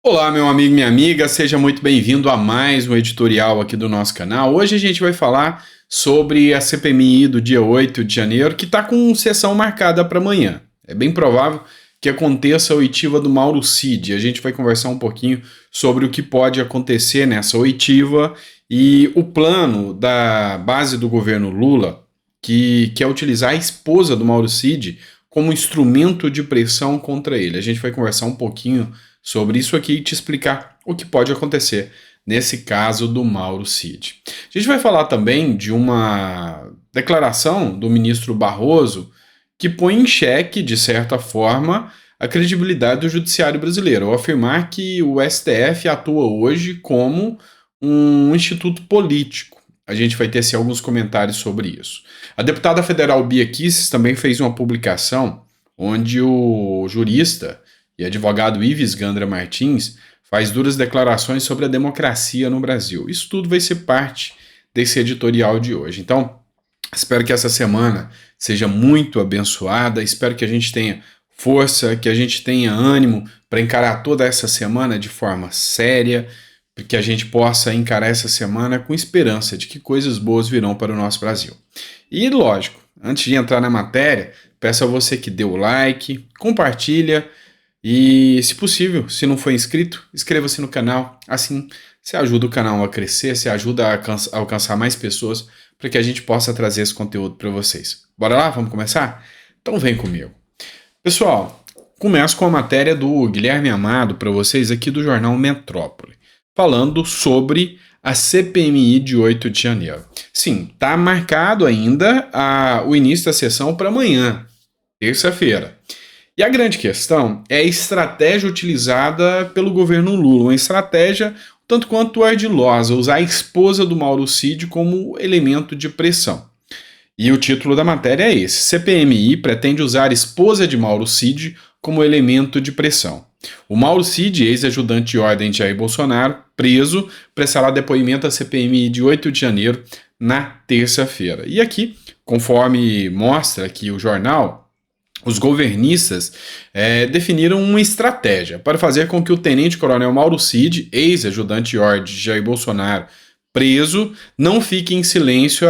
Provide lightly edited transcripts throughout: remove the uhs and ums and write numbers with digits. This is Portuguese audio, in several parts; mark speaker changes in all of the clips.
Speaker 1: Olá, meu amigo, minha amiga, seja muito bem-vindo a mais um editorial aqui do nosso canal. Hoje a gente vai falar sobre a CPMI do dia 8 de janeiro, que está com sessão marcada para amanhã. É bem provável que aconteça a oitiva do Mauro Cid. A gente vai conversar um pouquinho sobre o que pode acontecer nessa oitiva e o plano da base do governo Lula, que quer utilizar a esposa do Mauro Cid como instrumento de pressão contra ele. A gente vai conversar um pouquinho sobre isso aqui e te explicar o que pode acontecer nesse caso do Mauro Cid. A gente vai falar também de uma declaração do ministro Barroso que põe em xeque, de certa forma, a credibilidade do judiciário brasileiro, ao afirmar que o STF atua hoje como um instituto político. A gente vai ter alguns comentários sobre isso. A deputada federal Bia Kicis também fez uma publicação onde o jurista e advogado Ives Gandra Martins faz duras declarações sobre a democracia no Brasil. Isso tudo vai ser parte desse editorial de hoje. Então, espero que essa semana seja muito abençoada, espero que a gente tenha força, que a gente tenha ânimo para encarar toda essa semana de forma séria, que a gente possa encarar essa semana com esperança de que coisas boas virão para o nosso Brasil. E, lógico, antes de entrar na matéria, peço a você que dê o like, compartilha, e, se possível, se não for inscrito, inscreva-se no canal. Assim, você ajuda o canal a crescer, você ajuda a alcançar mais pessoas para que a gente possa trazer esse conteúdo para vocês. Bora lá? Vamos começar? Então vem comigo. Pessoal, começo com a matéria do Guilherme Amado para vocês aqui do jornal Metrópole, falando sobre a CPMI de 8 de janeiro. Sim, está marcado ainda o início da sessão para amanhã, terça-feira. E a grande questão é a estratégia utilizada pelo governo Lula, uma estratégia tanto quanto ardilosa, usar a esposa do Mauro Cid como elemento de pressão. E o título da matéria é esse: CPMI pretende usar a esposa de Mauro Cid como elemento de pressão. O Mauro Cid, ex-ajudante de ordem de Jair Bolsonaro, preso, prestará depoimento à CPMI de 8 de janeiro, na terça-feira. E aqui, conforme mostra aqui o jornal, os governistas definiram uma estratégia para fazer com que o tenente-coronel Mauro Cid, ex-ajudante de ordem de Jair Bolsonaro, preso, não fique em silêncio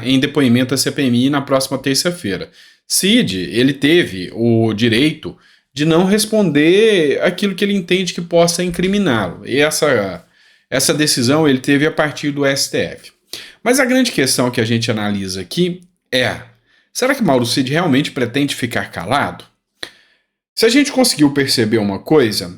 Speaker 1: em depoimento à CPMI na próxima terça-feira. Cid, ele teve o direito de não responder aquilo que ele entende que possa incriminá-lo. E essa decisão ele teve a partir do STF. Mas a grande questão que a gente analisa aqui é: será que Mauro Cid realmente pretende ficar calado? Se a gente conseguiu perceber uma coisa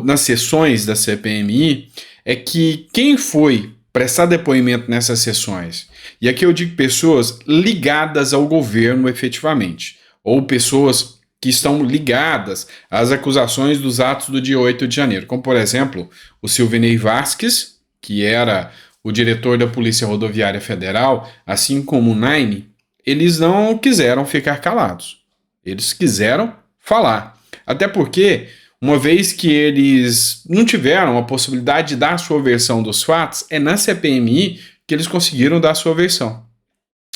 Speaker 1: nas sessões da CPMI, é que quem foi prestar depoimento nessas sessões, e aqui eu digo pessoas ligadas ao governo efetivamente, ou pessoas que estão ligadas às acusações dos atos do dia 8 de janeiro, como por exemplo o Silvinei Vasquez, que era o diretor da Polícia Rodoviária Federal, assim como o Naime, eles não quiseram ficar calados. Eles quiseram falar. Até porque, uma vez que eles não tiveram a possibilidade de dar a sua versão dos fatos, é na CPMI que eles conseguiram dar a sua versão.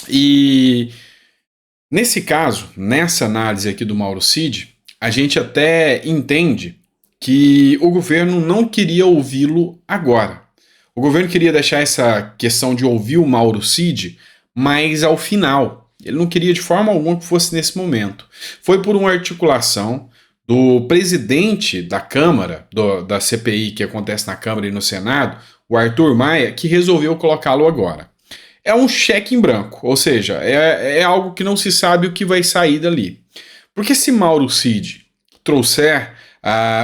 Speaker 1: E nesse caso, nessa análise aqui do Mauro Cid, a gente até entende que o governo não queria ouvi-lo agora. O governo queria deixar essa questão de ouvir o Mauro Cid mais ao final. Ele não queria de forma alguma que fosse nesse momento. Foi por uma articulação do presidente da Câmara, da CPI, que acontece na Câmara e no Senado, o Arthur Maia, que resolveu colocá-lo agora. É um cheque em branco, ou seja, é algo que não se sabe o que vai sair dali. Porque se Mauro Cid trouxer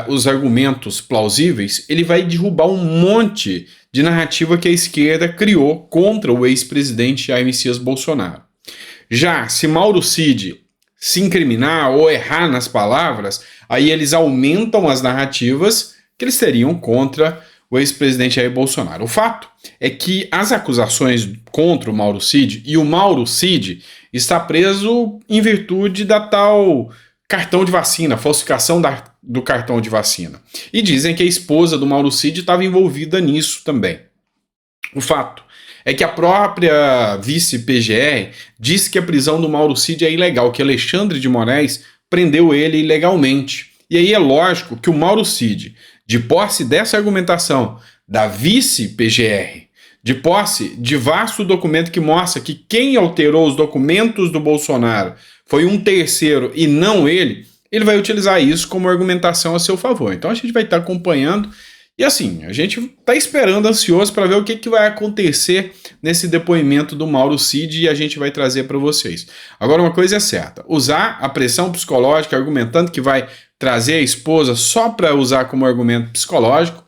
Speaker 1: os argumentos plausíveis, ele vai derrubar um monte de narrativa que a esquerda criou contra o ex-presidente Jair Messias Bolsonaro. Já se Mauro Cid se incriminar ou errar nas palavras, aí eles aumentam as narrativas que eles teriam contra o ex-presidente Jair Bolsonaro. O fato é que as acusações contra o Mauro Cid, e o Mauro Cid está preso em virtude da tal cartão de vacina, falsificação do cartão de vacina. E dizem que a esposa do Mauro Cid estava envolvida nisso também. O fato é que a própria vice-PGR disse que a prisão do Mauro Cid é ilegal, que Alexandre de Moraes prendeu ele ilegalmente. E aí é lógico que o Mauro Cid, de posse dessa argumentação da vice-PGR, de posse de vasto documento que mostra que quem alterou os documentos do Bolsonaro foi um terceiro e não ele vai utilizar isso como argumentação a seu favor. Então a gente vai estar acompanhando e assim, a gente está esperando ansioso para ver o que vai acontecer nesse depoimento do Mauro Cid e a gente vai trazer para vocês. Agora uma coisa é certa, usar a pressão psicológica argumentando que vai trazer a esposa só para usar como argumento psicológico,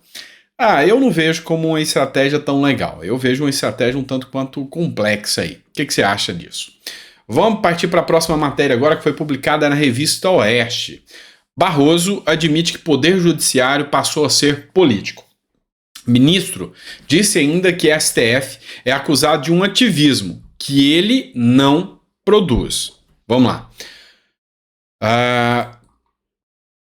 Speaker 1: eu não vejo como uma estratégia tão legal. Eu vejo uma estratégia um tanto quanto complexa aí. O que você acha disso? Vamos partir para a próxima matéria agora, que foi publicada na revista Oeste. Barroso admite que poder judiciário passou a ser político. Ministro disse ainda que STF é acusado de um ativismo que ele não produz. Vamos lá.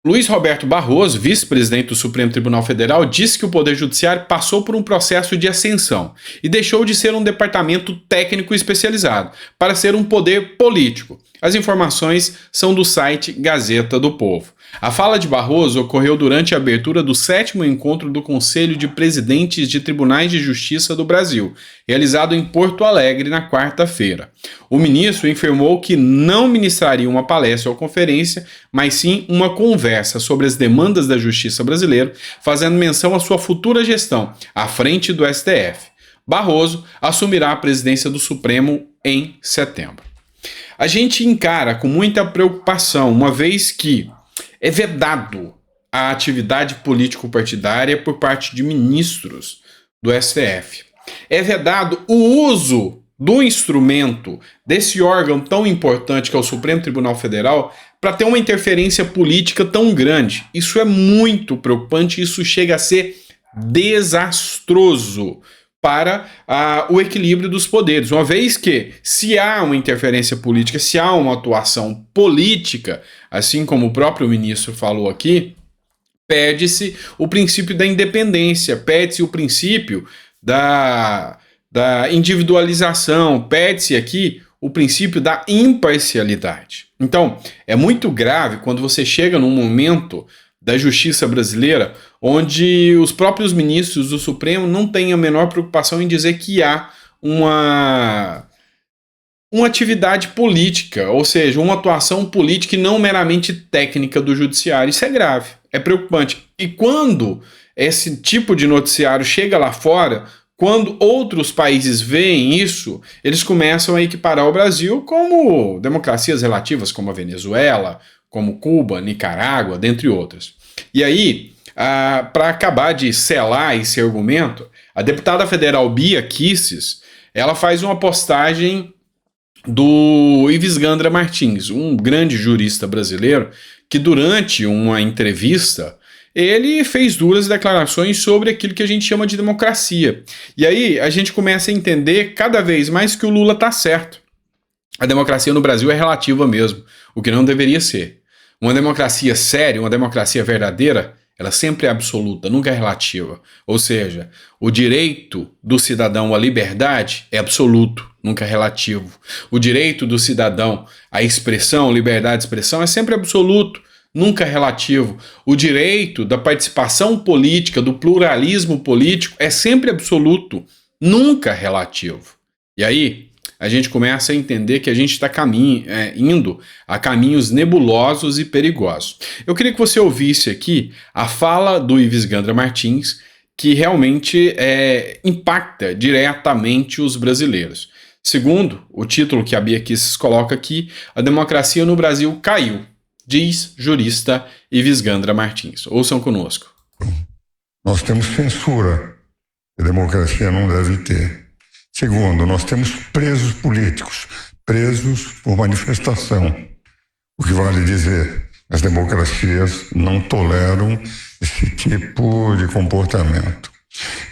Speaker 1: Luiz Roberto Barroso, vice-presidente do Supremo Tribunal Federal, disse que o Poder Judiciário passou por um processo de ascensão e deixou de ser um departamento técnico especializado para ser um poder político. As informações são do site Gazeta do Povo. A fala de Barroso ocorreu durante a abertura do 7º encontro do Conselho de Presidentes de Tribunais de Justiça do Brasil, realizado em Porto Alegre na quarta-feira. O ministro informou que não ministraria uma palestra ou conferência, mas sim uma conversa sobre as demandas da justiça brasileira, fazendo menção à sua futura gestão à frente do STF. Barroso assumirá a presidência do Supremo em setembro. A gente encara com muita preocupação, uma vez que é vedado a atividade político-partidária por parte de ministros do STF. É vedado o uso do instrumento desse órgão tão importante que é o Supremo Tribunal Federal para ter uma interferência política tão grande. Isso é muito preocupante, isso chega a ser desastroso para o equilíbrio dos poderes, uma vez que, se há uma interferência política, se há uma atuação política, assim como o próprio ministro falou aqui, perde-se o princípio da independência, perde-se o princípio da individualização, perde-se aqui o princípio da imparcialidade. Então, é muito grave quando você chega num momento da justiça brasileira, onde os próprios ministros do Supremo não têm a menor preocupação em dizer que há uma atividade política, ou seja, uma atuação política e não meramente técnica do judiciário. Isso é grave, é preocupante. E quando esse tipo de noticiário chega lá fora, quando outros países veem isso, eles começam a equiparar o Brasil como democracias relativas, como a Venezuela, como Cuba, Nicarágua, dentre outras. E aí, para acabar de selar esse argumento, a deputada federal Bia Kicis, ela faz uma postagem do Ives Gandra Martins, um grande jurista brasileiro, que durante uma entrevista, ele fez duras declarações sobre aquilo que a gente chama de democracia. E aí a gente começa a entender cada vez mais que o Lula está certo. A democracia no Brasil é relativa mesmo, o que não deveria ser. Uma democracia séria, uma democracia verdadeira, ela sempre é absoluta, nunca é relativa. Ou seja, o direito do cidadão à liberdade é absoluto, nunca é relativo. O direito do cidadão à expressão, liberdade de expressão, é sempre absoluto, nunca é relativo. O direito da participação política, do pluralismo político, é sempre absoluto, nunca relativo. E aí, a gente começa a entender que a gente está indo a caminhos nebulosos e perigosos. Eu queria que você ouvisse aqui a fala do Ives Gandra Martins, que realmente impacta diretamente os brasileiros. Segundo o título que a Bia Kicis coloca aqui, a democracia no Brasil caiu, diz jurista Ives Gandra Martins. Ouçam conosco.
Speaker 2: Nós temos censura, que a democracia não deve ter. Segundo, nós temos presos políticos, presos por manifestação. O que vale dizer, as democracias não toleram esse tipo de comportamento.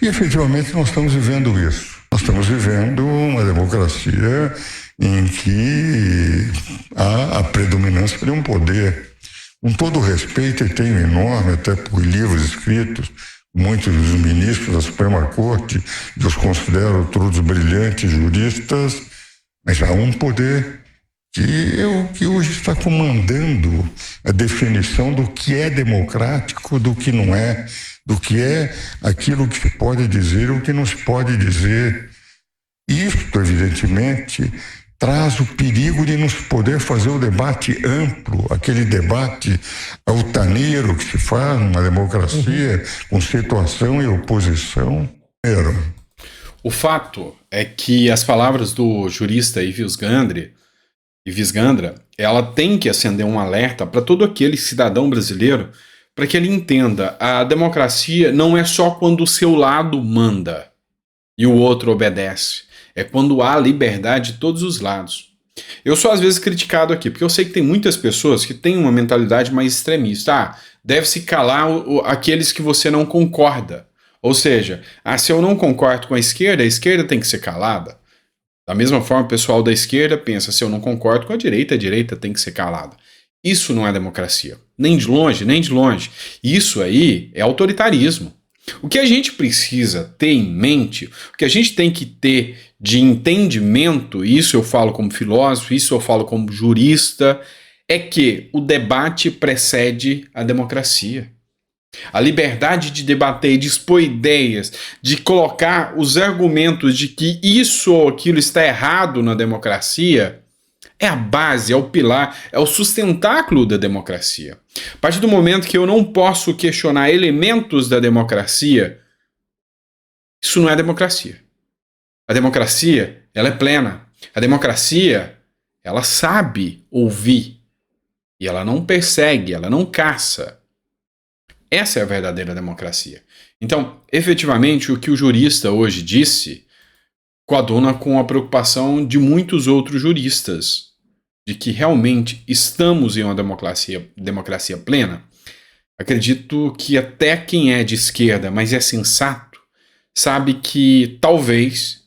Speaker 2: E efetivamente nós estamos vivendo isso. Nós estamos vivendo uma democracia em que há a predominância de um poder. Com todo respeito, e tenho enorme, até por livros escritos, muitos dos ministros da Suprema Corte, eu os considero todos brilhantes juristas, mas há um poder que hoje está comandando a definição do que é democrático, do que não é, do que é aquilo que se pode dizer ou que não se pode dizer. Isto, evidentemente, traz o perigo de não se poder fazer o debate amplo, aquele debate altaneiro que se faz numa democracia, com situação e oposição.
Speaker 1: O fato é que as palavras do jurista Ives Gandra, ela tem que acender um alerta para todo aquele cidadão brasileiro, para que ele entenda, a democracia não é só quando o seu lado manda e o outro obedece, é quando há liberdade de todos os lados. Eu sou às vezes criticado aqui, porque eu sei que tem muitas pessoas que têm uma mentalidade mais extremista. Deve-se calar aqueles que você não concorda. Ou seja, se eu não concordo com a esquerda tem que ser calada. Da mesma forma, o pessoal da esquerda pensa, se eu não concordo com a direita tem que ser calada. Isso não é democracia. Nem de longe, nem de longe. Isso aí é autoritarismo. O que a gente precisa ter em mente, o que a gente tem que ter de entendimento, isso eu falo como filósofo, isso eu falo como jurista, é que o debate precede a democracia. A liberdade de debater, de expor ideias, de colocar os argumentos de que isso ou aquilo está errado na democracia, é a base, é o pilar, é o sustentáculo da democracia. A partir do momento que eu não posso questionar elementos da democracia, isso não é democracia. A democracia, ela é plena. A democracia, ela sabe ouvir. E ela não persegue, ela não caça. Essa é a verdadeira democracia. Então, efetivamente, o que o jurista hoje disse coaduna com a preocupação de muitos outros juristas, de que realmente estamos em uma democracia plena. Acredito que até quem é de esquerda, mas é sensato, sabe que talvez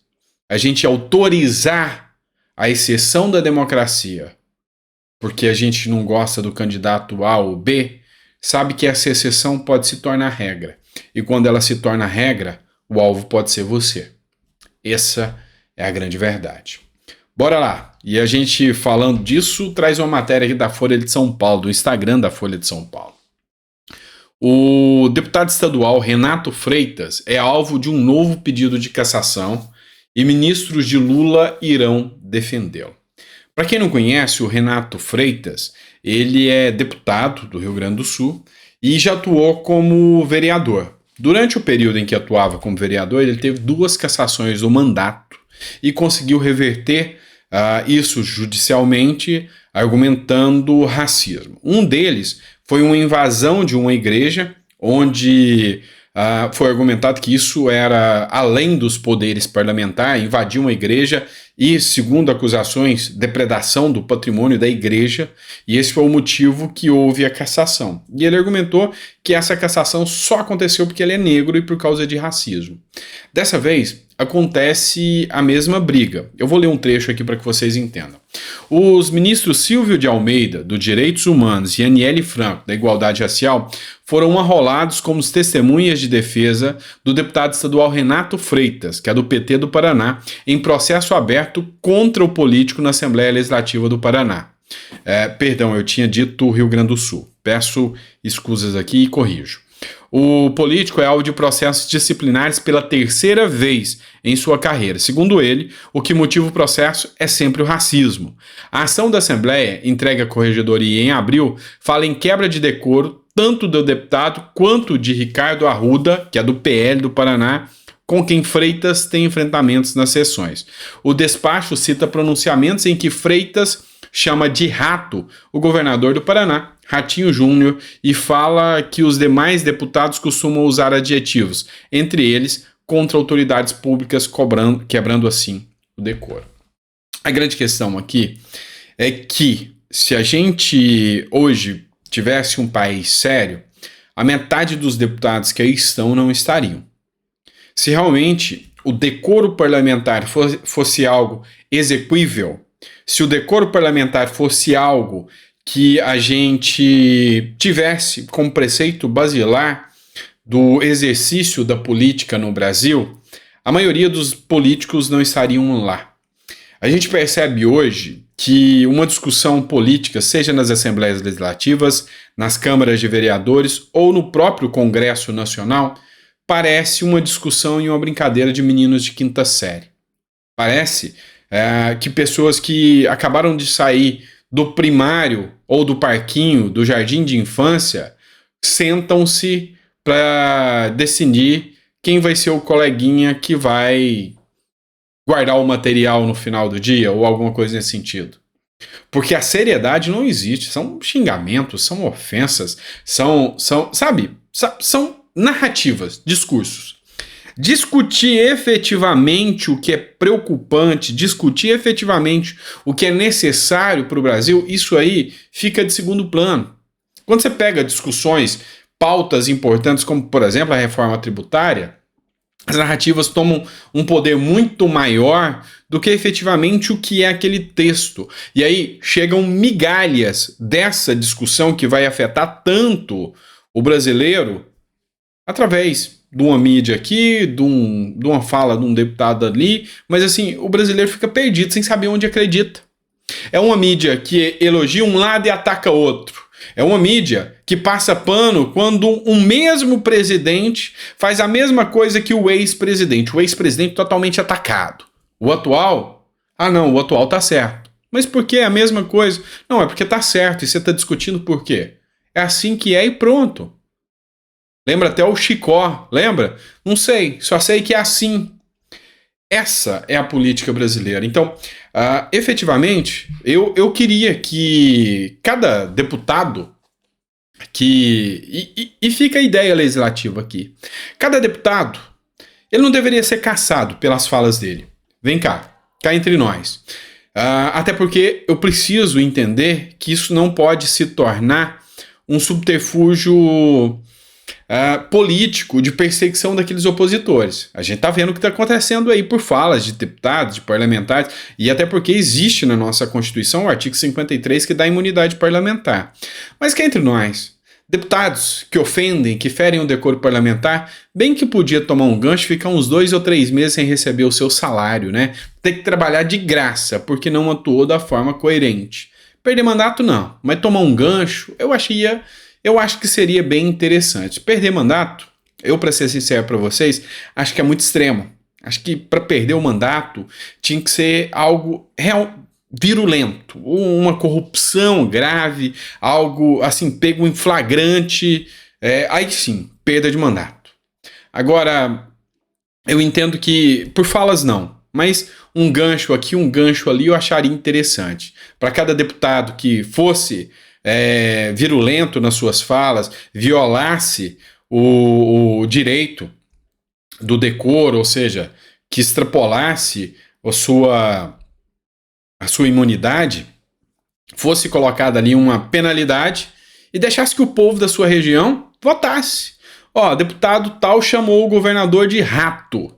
Speaker 1: a gente autorizar a exceção da democracia, porque a gente não gosta do candidato A ou B, sabe que essa exceção pode se tornar regra. E quando ela se torna regra, o alvo pode ser você. Essa é a grande verdade. Bora lá. E a gente, falando disso, traz uma matéria aqui da Folha de São Paulo, do Instagram da Folha de São Paulo. O deputado estadual Renato Freitas é alvo de um novo pedido de cassação e ministros de Lula irão defendê-lo. Para quem não conhece, o Renato Freitas, ele é deputado do Rio Grande do Sul e já atuou como vereador. Durante o período em que atuava como vereador, ele teve 2 cassações do mandato e conseguiu reverter isso judicialmente, argumentando racismo. Um deles foi uma invasão de uma igreja, onde foi argumentado que isso era além dos poderes parlamentares, invadir uma igreja e, segundo acusações, depredação do patrimônio da igreja, e esse foi o motivo que houve a cassação. E ele argumentou que essa cassação só aconteceu porque ele é negro e por causa de racismo. Dessa vez, acontece a mesma briga. Eu vou ler um trecho aqui para que vocês entendam. Os ministros Silvio de Almeida, do Direitos Humanos, e Aniele Franco, da Igualdade Racial, foram arrolados como testemunhas de defesa do deputado estadual Renato Freitas, que é do PT do Paraná, em processo aberto contra o político na Assembleia Legislativa do Paraná. Perdão, eu tinha dito Rio Grande do Sul. Peço escusas aqui e corrijo. O político é alvo de processos disciplinares pela 3ª vez em sua carreira. Segundo ele, o que motiva o processo é sempre o racismo. A ação da Assembleia, entregue à Corregedoria em abril, fala em quebra de decoro tanto do deputado quanto de Ricardo Arruda, que é do PL do Paraná, com quem Freitas tem enfrentamentos nas sessões. O despacho cita pronunciamentos em que Freitas chama de rato o governador do Paraná, Ratinho Júnior, e fala que os demais deputados costumam usar adjetivos, entre eles contra autoridades públicas, quebrando assim o decoro. A grande questão aqui é que se a gente hoje tivesse um país sério, a metade dos deputados que aí estão não estariam. Se realmente o decoro parlamentar fosse algo exequível, se o decoro parlamentar fosse algo que a gente tivesse como preceito basilar do exercício da política no Brasil, a maioria dos políticos não estariam lá. A gente percebe hoje que uma discussão política, seja nas assembleias legislativas, nas câmaras de vereadores ou no próprio Congresso Nacional, parece uma discussão e uma brincadeira de meninos de quinta série. Parece que pessoas que acabaram de sair do primário ou do parquinho, do jardim de infância, sentam-se para decidir quem vai ser o coleguinha que vai guardar o material no final do dia ou alguma coisa nesse sentido. Porque a seriedade não existe, são xingamentos, são ofensas, são narrativas, discursos. Discutir efetivamente o que é preocupante, discutir efetivamente o que é necessário para o Brasil, isso aí fica de segundo plano. Quando você pega discussões, pautas importantes, como por exemplo a reforma tributária, as narrativas tomam um poder muito maior do que efetivamente o que é aquele texto. E aí chegam migalhas dessa discussão que vai afetar tanto o brasileiro através de uma mídia aqui, de uma fala de um deputado ali, mas assim, o brasileiro fica perdido sem saber onde acredita. É uma mídia que elogia um lado e ataca outro. É uma mídia que passa pano quando um mesmo presidente faz a mesma coisa que o ex-presidente totalmente atacado. O atual? Ah não, o atual tá certo. Mas por que é a mesma coisa? Não, é porque tá certo e você tá discutindo por quê. É assim que é e pronto. Lembra até o Chicó, lembra? Não sei, só sei que é assim. Essa é a política brasileira. Então, efetivamente, eu queria que cada deputado e fica a ideia legislativa aqui. Cada deputado, ele não deveria ser caçado pelas falas dele. Vem cá entre nós. Até porque eu preciso entender que isso não pode se tornar um subterfúgio político de perseguição daqueles opositores. A gente está vendo o que está acontecendo aí por falas de deputados, de parlamentares, e até porque existe na nossa Constituição o artigo 53 que dá imunidade parlamentar. Mas cá entre nós, deputados que ofendem, que ferem o decoro parlamentar, bem que podia tomar um gancho, ficar uns 2 ou 3 meses sem receber o seu salário, né? Ter que trabalhar de graça, porque não atuou da forma coerente. Perder mandato não, mas tomar um gancho, eu acho que seria bem interessante. Perder mandato, eu para ser sincero para vocês, acho que é muito extremo. Acho que para perder o mandato tinha que ser algo virulento, uma corrupção grave, algo assim pego em flagrante, aí sim, perda de mandato. Agora, eu entendo que por falas não, mas um gancho aqui, um gancho ali eu acharia interessante. Para cada deputado que fosse virulento nas suas falas, violasse o direito do decoro, ou seja, que extrapolasse a sua imunidade, fosse colocada ali uma penalidade e deixasse que o povo da sua região votasse. Deputado tal chamou o governador de rato.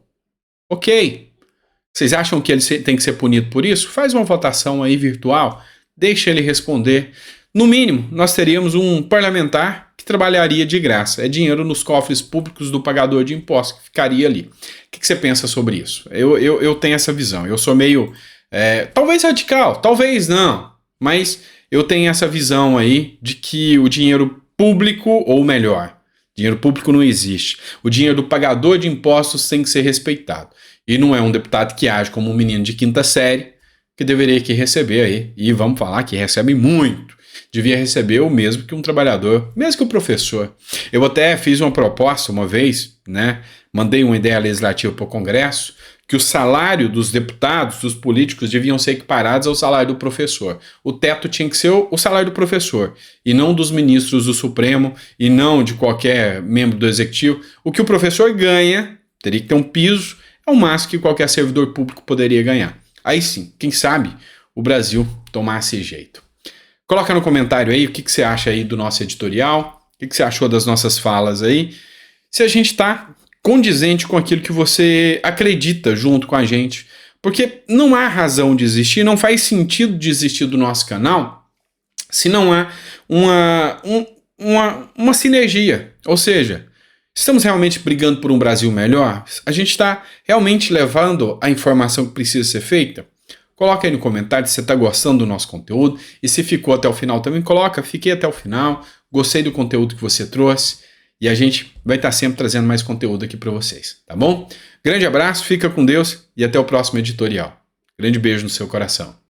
Speaker 1: Ok. Vocês acham que ele tem que ser punido por isso? Faz uma votação aí virtual, deixa ele responder. No mínimo, nós teríamos um parlamentar que trabalharia de graça. É dinheiro nos cofres públicos do pagador de impostos que ficaria ali. O que você pensa sobre isso? Eu tenho essa visão. Eu sou meio, talvez radical, talvez não. Mas eu tenho essa visão aí de que o dinheiro público, ou melhor, dinheiro público não existe. O dinheiro do pagador de impostos tem que ser respeitado. E não é um deputado que age como um menino de quinta série que deveria receber aí. E vamos falar que recebe muito. Devia receber o mesmo que um trabalhador, mesmo que o professor. Eu até fiz uma proposta uma vez, né? Mandei uma ideia legislativa para o Congresso, que o salário dos deputados, dos políticos, deviam ser equiparados ao salário do professor. O teto tinha que ser o salário do professor, e não dos ministros do Supremo, e não de qualquer membro do Executivo. O que o professor ganha, teria que ter um piso, é o máximo que qualquer servidor público poderia ganhar. Aí sim, quem sabe o Brasil tomasse jeito. Coloca no comentário aí o que você acha aí do nosso editorial, o que você achou das nossas falas aí, se a gente está condizente com aquilo que você acredita junto com a gente, porque não há razão de existir, não faz sentido desistir do nosso canal se não há uma sinergia, ou seja, estamos realmente brigando por um Brasil melhor? A gente está realmente levando a informação que precisa ser feita? Coloca aí no comentário se você está gostando do nosso conteúdo. E se ficou até o final também, coloca. Fiquei até o final. Gostei do conteúdo que você trouxe. E a gente vai estar sempre trazendo mais conteúdo aqui para vocês, tá bom? Grande abraço, fica com Deus e até o próximo editorial. Grande beijo no seu coração.